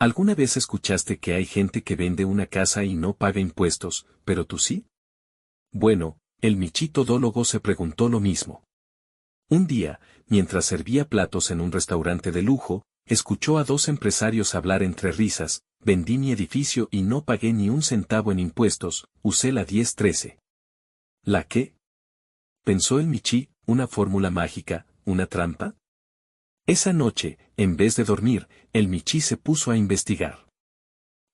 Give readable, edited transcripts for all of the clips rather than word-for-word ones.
¿Alguna vez escuchaste que hay gente que vende una casa y no paga impuestos, pero tú sí? Bueno, el Michi todólogo se preguntó lo mismo. Un día, mientras servía platos en un restaurante de lujo, escuchó a dos empresarios hablar entre risas: vendí mi edificio y no pagué ni un centavo en impuestos, usé la 1013. ¿La qué? Pensó el Michi, ¿una fórmula mágica, una trampa? Esa noche, en vez de dormir, el Michi se puso a investigar.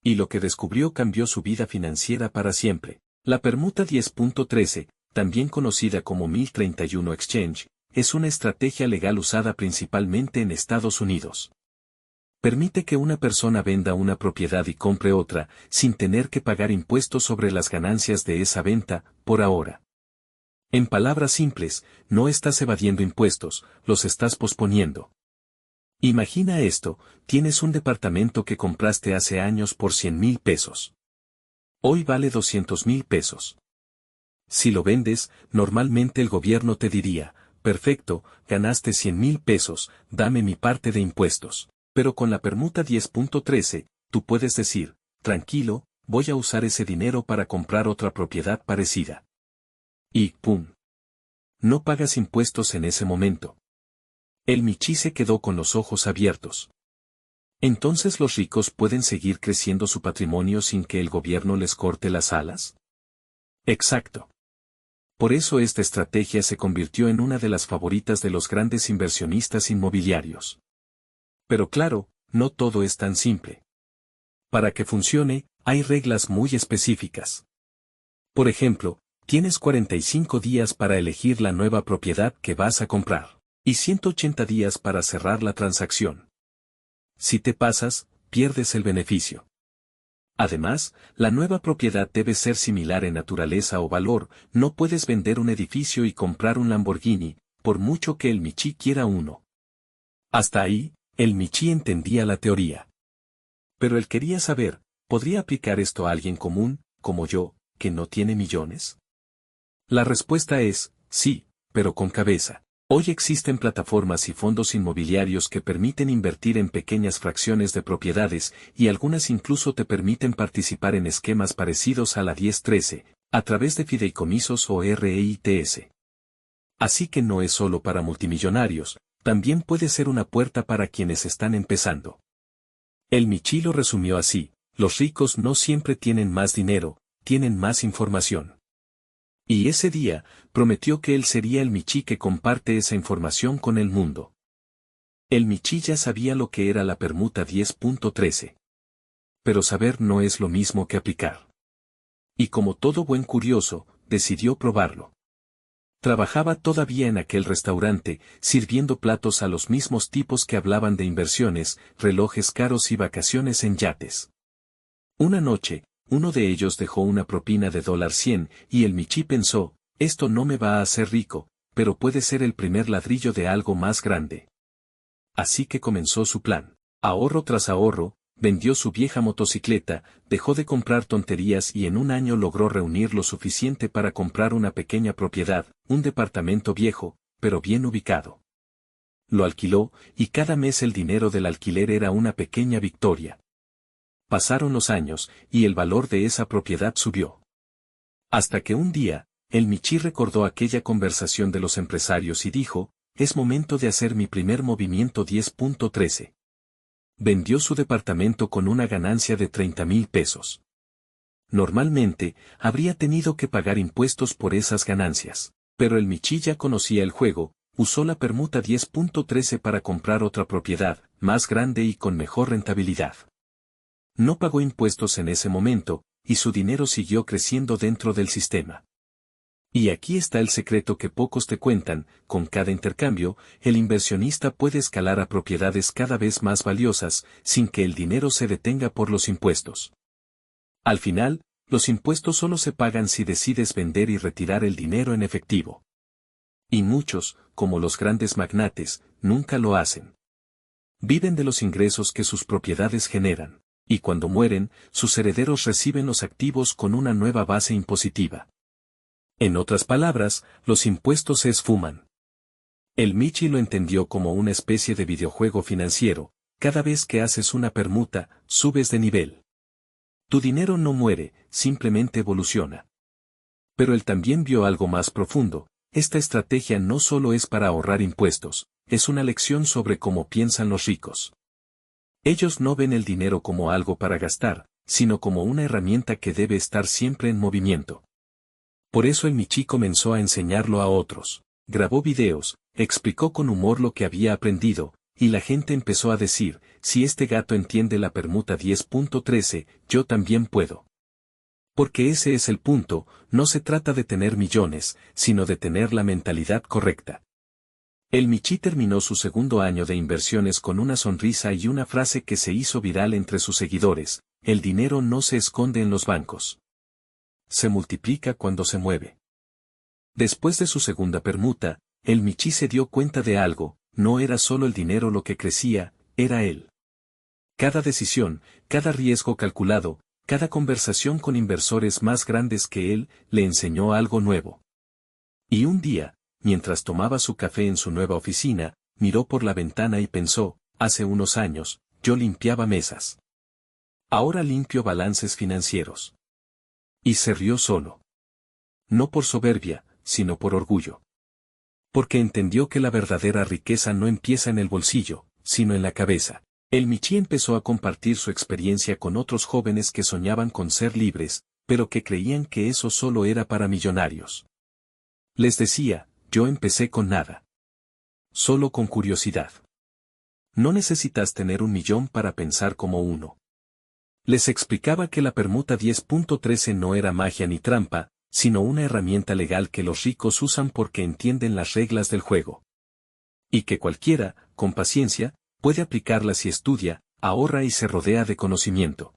Y lo que descubrió cambió su vida financiera para siempre. La permuta 10.13, también conocida como 1031 Exchange, es una estrategia legal usada principalmente en Estados Unidos. Permite que una persona venda una propiedad y compre otra, sin tener que pagar impuestos sobre las ganancias de esa venta, por ahora. En palabras simples, no estás evadiendo impuestos, los estás posponiendo. Imagina esto: tienes un departamento que compraste hace años por 100,000 pesos. Hoy vale 200,000 pesos. Si lo vendes, normalmente el gobierno te diría: perfecto, ganaste 100,000 pesos, dame mi parte de impuestos. Pero con la permuta 10.13, tú puedes decir: tranquilo, voy a usar ese dinero para comprar otra propiedad parecida. Y ¡pum! No pagas impuestos en ese momento. El Michi se quedó con los ojos abiertos. ¿Entonces los ricos pueden seguir creciendo su patrimonio sin que el gobierno les corte las alas? Exacto. Por eso esta estrategia se convirtió en una de las favoritas de los grandes inversionistas inmobiliarios. Pero claro, no todo es tan simple. Para que funcione, hay reglas muy específicas. Por ejemplo, tienes 45 días para elegir la nueva propiedad que vas a comprar, y 180 días para cerrar la transacción. Si te pasas, pierdes el beneficio. Además, la nueva propiedad debe ser similar en naturaleza o valor. No puedes vender un edificio y comprar un Lamborghini, por mucho que el Michi quiera uno. Hasta ahí, el Michi entendía la teoría. Pero él quería saber: ¿podría aplicar esto a alguien común, como yo, que no tiene millones? La respuesta es: sí, pero con cabeza. Hoy existen plataformas y fondos inmobiliarios que permiten invertir en pequeñas fracciones de propiedades, y algunas incluso te permiten participar en esquemas parecidos a la 1013, a través de fideicomisos o REITs. Así que no es solo para multimillonarios, también puede ser una puerta para quienes están empezando. El Michi lo resumió así: los ricos no siempre tienen más dinero, tienen más información. Y ese día, prometió que él sería el Michi que comparte esa información con el mundo. El Michi ya sabía lo que era la permuta 10.13. Pero saber no es lo mismo que aplicar. Y como todo buen curioso, decidió probarlo. Trabajaba todavía en aquel restaurante, sirviendo platos a los mismos tipos que hablaban de inversiones, relojes caros y vacaciones en yates. Una noche, uno de ellos dejó una propina de $100, y el Michi pensó: esto no me va a hacer rico, pero puede ser el primer ladrillo de algo más grande. Así que comenzó su plan. Ahorro tras ahorro, vendió su vieja motocicleta, dejó de comprar tonterías y en un año logró reunir lo suficiente para comprar una pequeña propiedad, un departamento viejo, pero bien ubicado. Lo alquiló, y cada mes el dinero del alquiler era una pequeña victoria. Pasaron los años, y el valor de esa propiedad subió. Hasta que un día, el Michi recordó aquella conversación de los empresarios y dijo: es momento de hacer mi primer movimiento 10.13. Vendió su departamento con una ganancia de 30,000 pesos. Normalmente, habría tenido que pagar impuestos por esas ganancias, pero el Michi ya conocía el juego. Usó la permuta 10.13 para comprar otra propiedad, más grande y con mejor rentabilidad. No pagó impuestos en ese momento, y su dinero siguió creciendo dentro del sistema. Y aquí está el secreto que pocos te cuentan: con cada intercambio, el inversionista puede escalar a propiedades cada vez más valiosas, sin que el dinero se detenga por los impuestos. Al final, los impuestos solo se pagan si decides vender y retirar el dinero en efectivo. Y muchos, como los grandes magnates, nunca lo hacen. Viven de los ingresos que sus propiedades generan. Y cuando mueren, sus herederos reciben los activos con una nueva base impositiva. En otras palabras, los impuestos se esfuman. El Michi lo entendió como una especie de videojuego financiero. cada vez que haces una permuta, subes de nivel. Tu dinero no muere, simplemente evoluciona. Pero él también vio algo más profundo. Esta estrategia no solo es para ahorrar impuestos, es una lección sobre cómo piensan los ricos. Ellos no ven el dinero como algo para gastar, sino como una herramienta que debe estar siempre en movimiento. Por eso el Michi comenzó a enseñarlo a otros. Grabó videos, explicó con humor lo que había aprendido, y la gente empezó a decir, si este gato entiende la permuta 10.13, yo también puedo. Porque ese es el punto, no se trata de tener millones, sino de tener la mentalidad correcta. El Michi terminó su segundo año de inversiones con una sonrisa y una frase que se hizo viral entre sus seguidores: el dinero no se esconde en los bancos. Se multiplica cuando se mueve. Después de su segunda permuta, el Michi se dio cuenta de algo: no era solo el dinero lo que crecía, era él. Cada decisión, cada riesgo calculado, cada conversación con inversores más grandes que él, le enseñó algo nuevo. Y un día, mientras tomaba su café en su nueva oficina, miró por la ventana y pensó: hace unos años, yo limpiaba mesas. Ahora limpio balances financieros. Y se rió solo. No por soberbia, sino por orgullo. Porque entendió que la verdadera riqueza no empieza en el bolsillo, sino en la cabeza. El Michi empezó a compartir su experiencia con otros jóvenes que soñaban con ser libres, pero que creían que eso solo era para millonarios. Les decía: yo empecé con nada. Solo con curiosidad. No necesitas tener 1.000.000 para pensar como uno. Les explicaba que la permuta 10.13 no era magia ni trampa, sino una herramienta legal que los ricos usan porque entienden las reglas del juego. Y que cualquiera, con paciencia, puede aplicarla si estudia, ahorra y se rodea de conocimiento.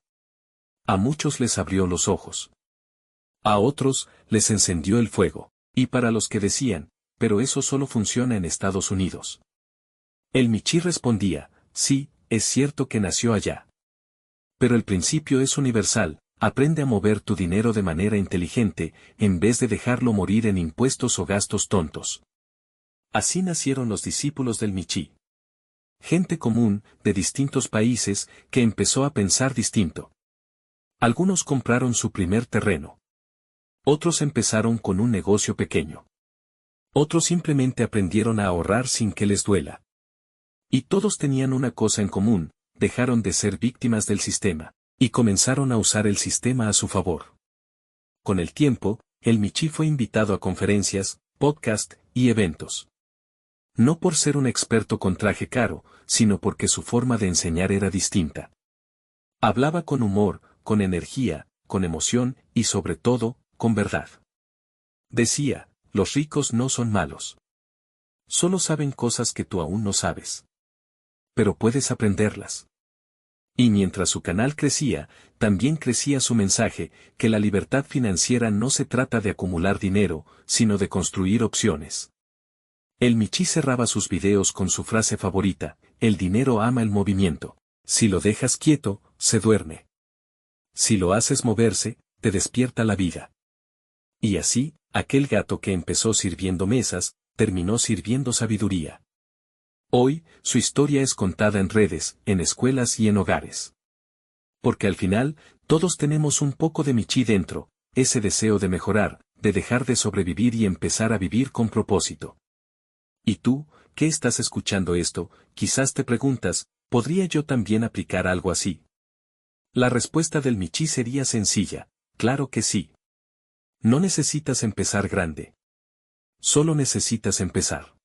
A muchos les abrió los ojos. A otros, les encendió el fuego. Y para los que decían: pero eso solo funciona en Estados Unidos. El Michi respondía: sí, es cierto que nació allá. Pero el principio es universal: aprende a mover tu dinero de manera inteligente, en vez de dejarlo morir en impuestos o gastos tontos. Así nacieron los discípulos del Michi. Gente común, de distintos países, que empezó a pensar distinto. Algunos compraron su primer terreno. Otros empezaron con un negocio pequeño. Otros simplemente aprendieron a ahorrar sin que les duela. Y todos tenían una cosa en común: dejaron de ser víctimas del sistema, y comenzaron a usar el sistema a su favor. Con el tiempo, el Michi fue invitado a conferencias, podcasts y eventos. No por ser un experto con traje caro, sino porque su forma de enseñar era distinta. Hablaba con humor, con energía, con emoción y sobre todo, con verdad. Decía: los ricos no son malos. Solo saben cosas que tú aún no sabes. Pero puedes aprenderlas. Y mientras su canal crecía, también crecía su mensaje: que la libertad financiera no se trata de acumular dinero, sino de construir opciones. El Michi cerraba sus videos con su frase favorita: el dinero ama el movimiento. Si lo dejas quieto, se duerme. Si lo haces moverse, te despierta la vida. Y así, aquel gato que empezó sirviendo mesas, terminó sirviendo sabiduría. Hoy, su historia es contada en redes, en escuelas y en hogares. Porque al final, todos tenemos un poco de Michi dentro, ese deseo de mejorar, de dejar de sobrevivir y empezar a vivir con propósito. Y tú, que estás escuchando esto, quizás te preguntas: ¿podría yo también aplicar algo así? La respuesta del Michi sería sencilla: claro que sí. No necesitas empezar grande. Solo necesitas empezar.